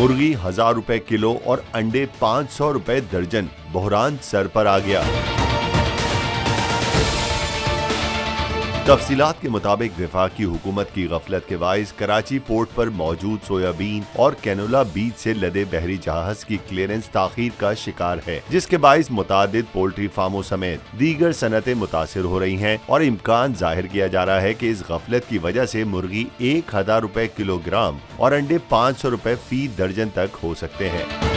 मुर्गी 1000 रुपए किलो और अंडे 500 रुपए दर्जन। बहरान सर पर आ गया। तफसीलात के मुताबिक वफाकी हुकूमत की गफलत के बाइस कराची पोर्ट पर मौजूद सोयाबीन और कैनोला बीज से लदे बहरी जहाज की क्लियरेंस ताखीर का शिकार है, जिसके बाइस मुतादिद पोल्ट्री फार्मों समेत दीगर सनतें मुतासिर हो रही हैं और इम्कान जाहिर किया जा रहा है कि इस गफलत की वजह से मुर्गी 1000 रुपए किलोग्राम और अंडे 500 रुपए फी दर्जन तक हो सकते हैं।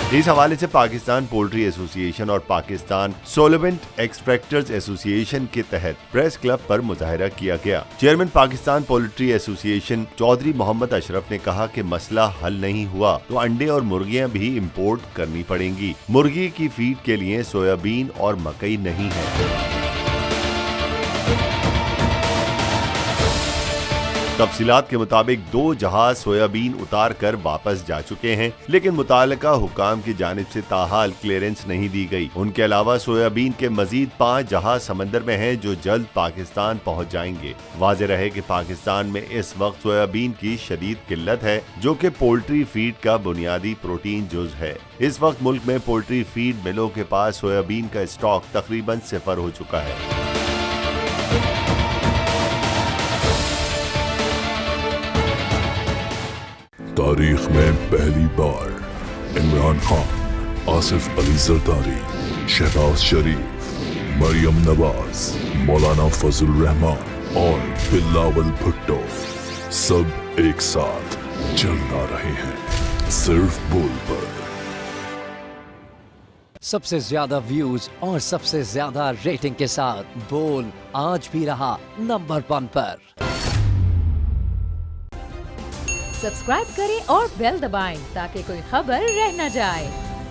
इस हवाले से पाकिस्तान पोल्ट्री एसोसिएशन और पाकिस्तान सोलवेंट एक्सट्रैक्टर्स एसोसिएशन के तहत प्रेस क्लब पर मुजाहिरा किया गया। Chairman Pakistan poultry association Chaudhry Mohammad Ashraf ने कहा कि मसला हल नहीं हुआ तो अंडे और मुर्गियां भी इंपोर्ट करनी पड़ेंगी। मुर्गी की फीड के लिए सोयाबीन और मकई नहीं है। तफसीलात के मुताबिक 2 जहाज सोयाबीन उतार कर वापस जा चुके हैं, लेकिन मुतालिका हुकाम की जानिब से ताहाल क्लियरेंस नहीं दी गई। उनके अलावा सोयाबीन के मजीद 5 जहाज समंदर में हैं जो जल्द पाकिस्तान पहुंच जाएंगे। वाज़ेह रहे कि पाकिस्तान में इस वक्त सोयाबीन की शदीद किल्लत है, जो कि पोल्ट्री फीड का बुनियादी प्रोटीन जुज है। इस वक्त मुल्क में पोल्ट्री फीड मिलों के पास सोयाबीन का स्टॉक तकरीबन 0 हो चुका है। तारीख में पहली बार इमरान खान, आसिफ अली जरदारी, शहबाज शरीफ, मरियम नवाज, मौलाना फजल रहमान और बिलावल भुट्टो सब एक साथ चल रहे हैं सिर्फ बोल पर। सबसे ज्यादा व्यूज और सबसे ज्यादा रेटिंग के साथ बोल आज भी रहा नंबर 1 पर। सब्सक्राइब करें और बेल दबाएं ताकि कोई खबर रह न जाए।